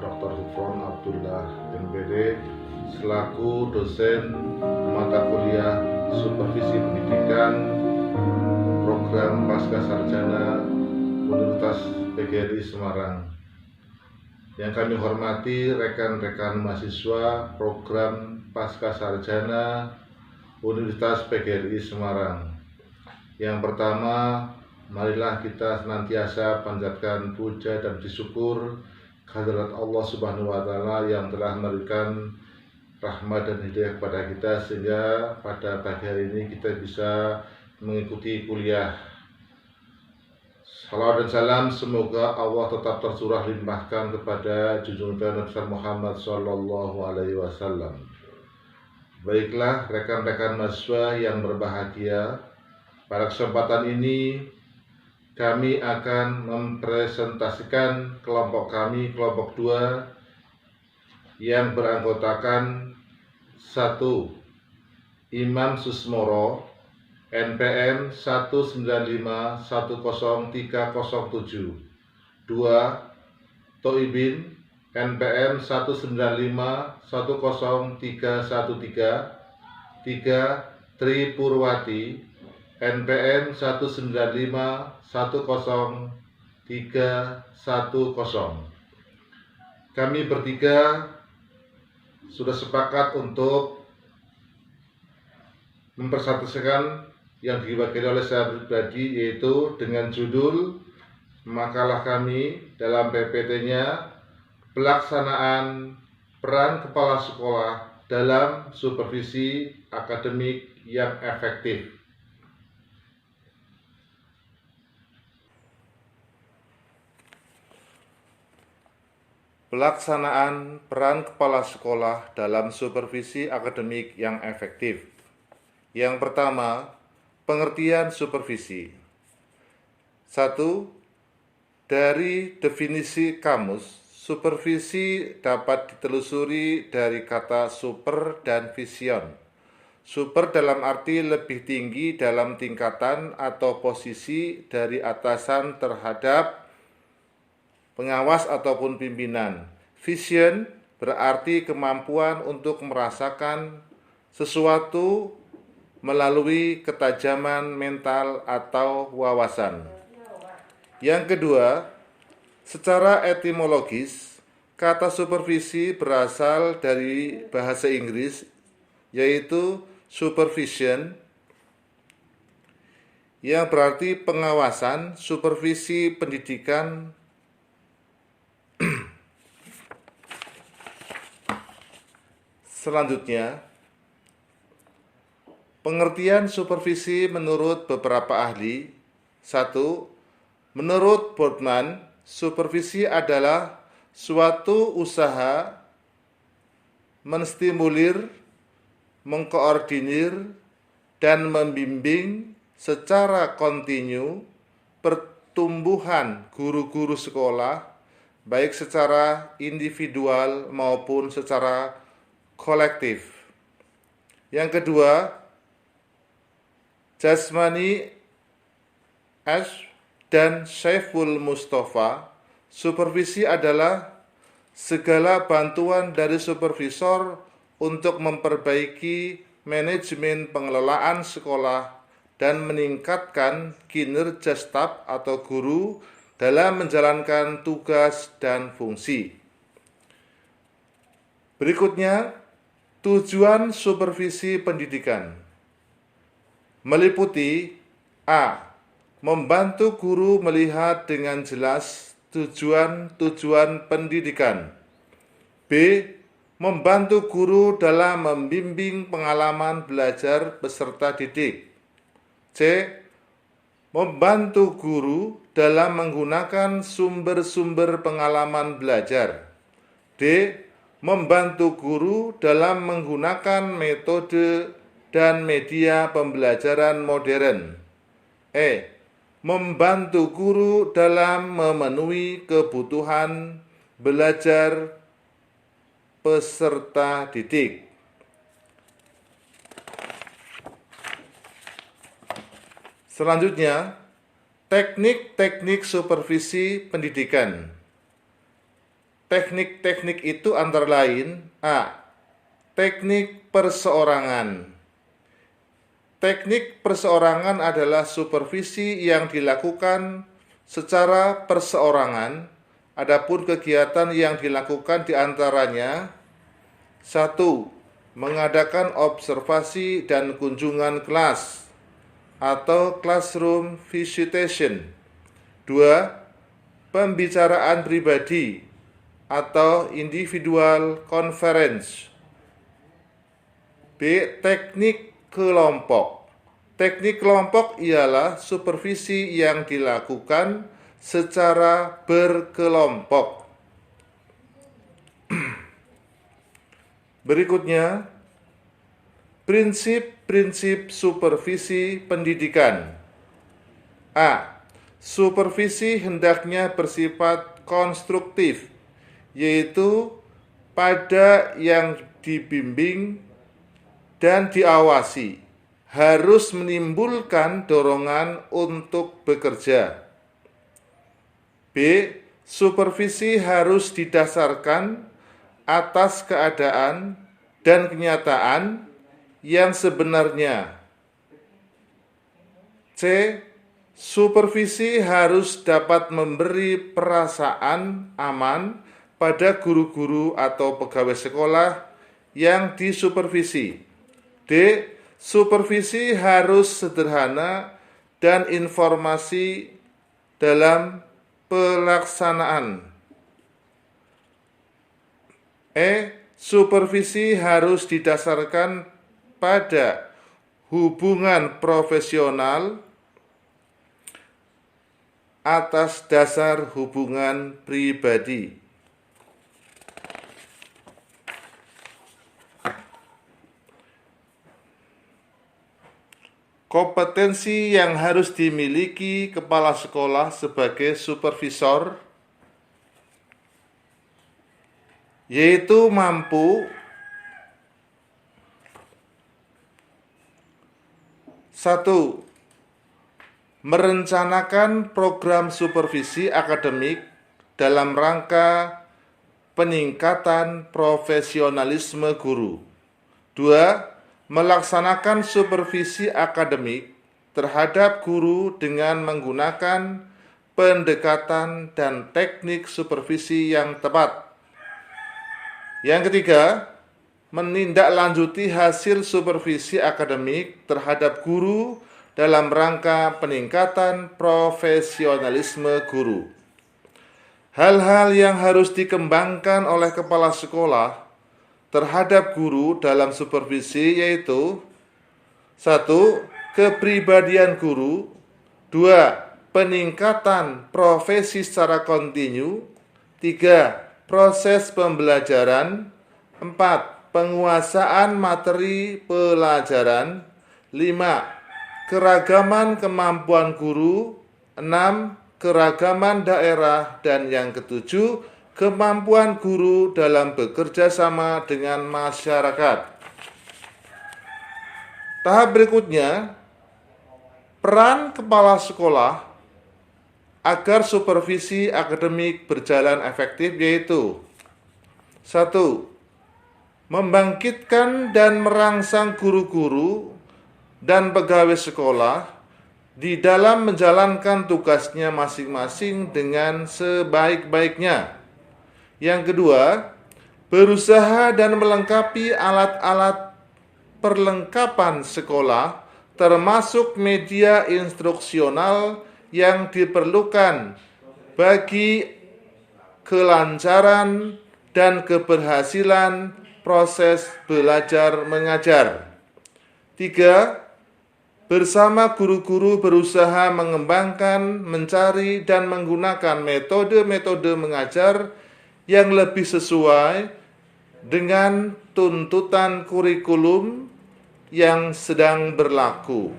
Bapak Dr. Hufron Abdullah MPD selaku dosen mata kuliah Supervisi Pendidikan Program Pascasarjana Universitas PGRI Semarang. Yang kami hormati rekan-rekan mahasiswa Program Pascasarjana Universitas PGRI Semarang. Yang pertama, marilah kita senantiasa panjatkan puja dan syukur kehadirat Allah Subhanahu wa Ta'ala yang telah memberikan rahmat dan hidayah kepada kita, sehingga pada pagi hari ini kita bisa mengikuti kuliah. Salawat dan salam semoga Allah tetap tercurah limpahkan kepada junjungan Nabi Muhammad Sallallahu Alaihi Wasallam. Baiklah rekan-rekan mahasiswa yang berbahagia, pada kesempatan ini kami akan mempresentasikan kelompok kami, kelompok 2 yang beranggotakan 1. Imam Susmoro NPM 195100307, 2. Toibin NPM 195101313, 3. Tri Purwati NPM 195101310. Kami bertiga sudah sepakat untuk mempresentasikan yang diwakili oleh saya pribadi, yaitu dengan judul makalah kami dalam PPT-nya pelaksanaan peran kepala sekolah dalam supervisi akademik yang efektif. Pelaksanaan peran kepala sekolah dalam supervisi akademik yang efektif. Yang pertama, pengertian supervisi. 1. Dari definisi kamus, supervisi dapat ditelusuri dari kata super dan vision. Super dalam arti lebih tinggi dalam tingkatan atau posisi dari atasan terhadap pengawas ataupun pimpinan. Vision berarti kemampuan untuk merasakan sesuatu melalui ketajaman mental atau wawasan. Yang kedua, secara etimologis, kata supervisi berasal dari bahasa Inggris, yaitu supervision, yang berarti pengawasan, supervisi pendidikan. Selanjutnya, pengertian supervisi menurut beberapa ahli. 1. Menurut Boardman, supervisi adalah suatu usaha menstimulir, mengkoordinir, dan membimbing secara kontinu pertumbuhan guru-guru sekolah, baik secara individual maupun secara kolektif. Yang kedua, Jasmani S. dan Saiful Mustafa, supervisi adalah segala bantuan dari supervisor untuk memperbaiki manajemen pengelolaan sekolah dan meningkatkan kinerja staf atau guru dalam menjalankan tugas dan fungsi. Berikutnya, tujuan supervisi pendidikan meliputi A. Membantu guru melihat dengan jelas tujuan-tujuan pendidikan. B. Membantu guru dalam membimbing pengalaman belajar peserta didik. C. Membantu guru dalam menggunakan sumber-sumber pengalaman belajar. D. Membantu guru dalam menggunakan metode dan media pembelajaran modern. E. Membantu guru dalam memenuhi kebutuhan belajar peserta didik. Selanjutnya, teknik-teknik supervisi pendidikan. Teknik-teknik itu antara lain: A. Teknik perseorangan. Teknik perseorangan adalah supervisi yang dilakukan secara perseorangan. Adapun kegiatan yang dilakukan diantaranya: 1. Mengadakan observasi dan kunjungan kelas atau classroom visitation. 2. Pembicaraan pribadi atau individual conference. B. Teknik kelompok. Teknik kelompok ialah supervisi yang dilakukan secara berkelompok. Berikutnya, prinsip-prinsip supervisi pendidikan. A. Supervisi hendaknya bersifat konstruktif, yaitu pada yang dibimbing dan diawasi harus menimbulkan dorongan untuk bekerja. B. Supervisi harus didasarkan atas keadaan dan kenyataan yang sebenarnya. C. Supervisi harus dapat memberi perasaan aman pada guru-guru atau pegawai sekolah yang disupervisi. D. Supervisi harus sederhana dan informasi dalam pelaksanaan. E. Supervisi harus didasarkan pada hubungan profesional atas dasar hubungan pribadi. Kompetensi yang harus dimiliki kepala sekolah sebagai supervisor yaitu mampu 1. Merencanakan program supervisi akademik dalam rangka peningkatan profesionalisme guru. 2. Melaksanakan supervisi akademik terhadap guru dengan menggunakan pendekatan dan teknik supervisi yang tepat. Yang ketiga, menindaklanjuti hasil supervisi akademik terhadap guru dalam rangka peningkatan profesionalisme guru. Hal-hal yang harus dikembangkan oleh kepala sekolah terhadap guru dalam supervisi yaitu: 1. Kepribadian guru. 2. Peningkatan profesi secara kontinu. 3. Proses pembelajaran. 4. Penguasaan materi pelajaran. 5. Keragaman kemampuan guru. 6. Keragaman daerah. Dan yang ketujuh, kemampuan guru dalam bekerja sama dengan masyarakat. Tahap berikutnya, peran kepala sekolah agar supervisi akademik berjalan efektif yaitu: 1. Membangkitkan dan merangsang guru-guru dan pegawai sekolah di dalam menjalankan tugasnya masing-masing dengan sebaik-baiknya. Yang kedua, berusaha dan melengkapi alat-alat perlengkapan sekolah termasuk media instruksional yang diperlukan bagi kelancaran dan keberhasilan proses belajar mengajar. 3. Bersama guru-guru berusaha mengembangkan, mencari, dan menggunakan metode-metode mengajar yang lebih sesuai dengan tuntutan kurikulum yang sedang berlaku.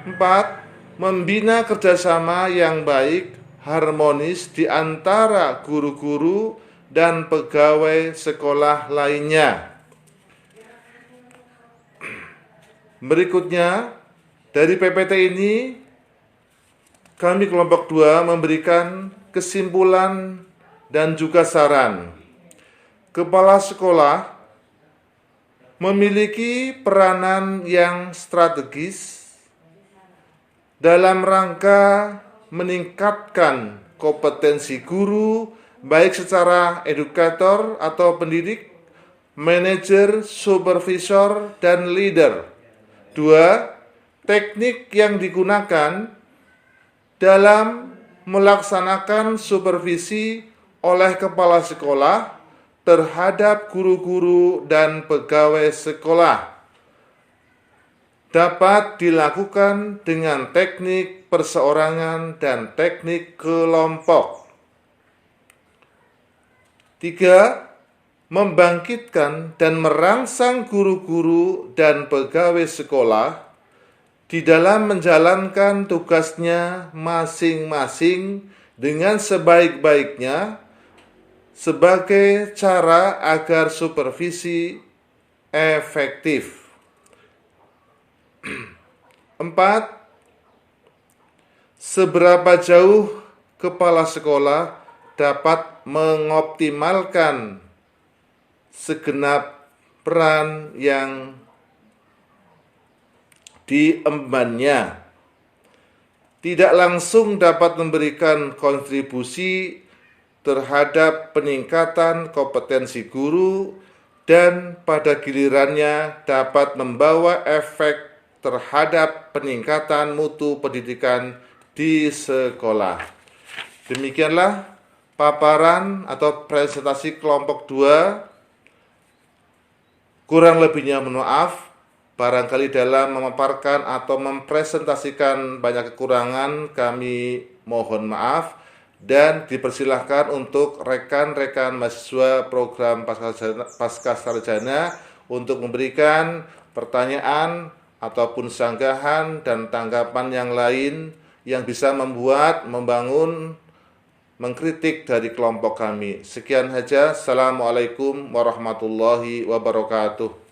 4. Membina kerjasama yang baik, harmonis di antara guru-guru dan pegawai sekolah lainnya. Berikutnya, dari PPT ini, kami kelompok 2 memberikan kesimpulan dan juga saran. Kepala sekolah memiliki peranan yang strategis dalam rangka meningkatkan kompetensi guru, baik secara edukator atau pendidik, manajer, supervisor, dan leader. 2. Teknik yang digunakan dalam melaksanakan supervisi oleh kepala sekolah terhadap guru-guru dan pegawai sekolah dapat dilakukan dengan teknik perseorangan dan teknik kelompok. 3. Membangkitkan dan merangsang guru-guru dan pegawai sekolah di dalam menjalankan tugasnya masing-masing dengan sebaik-baiknya sebagai cara agar supervisi efektif. 4. Seberapa jauh kepala sekolah dapat mengoptimalkan segenap peran yang diembannya. Tidak langsung dapat memberikan kontribusi terhadap peningkatan kompetensi guru dan pada gilirannya dapat membawa efek terhadap peningkatan mutu pendidikan di sekolah. Demikianlah paparan atau presentasi kelompok 2. Kurang lebihnya mohon maaf, barangkali dalam memaparkan atau mempresentasikan banyak kekurangan kami mohon maaf, dan dipersilahkan untuk rekan-rekan mahasiswa program Pascasarjana untuk memberikan pertanyaan ataupun sanggahan dan tanggapan yang lain yang bisa membangun, mengkritik dari kelompok kami. Sekian saja. Assalamualaikum warahmatullahi wabarakatuh.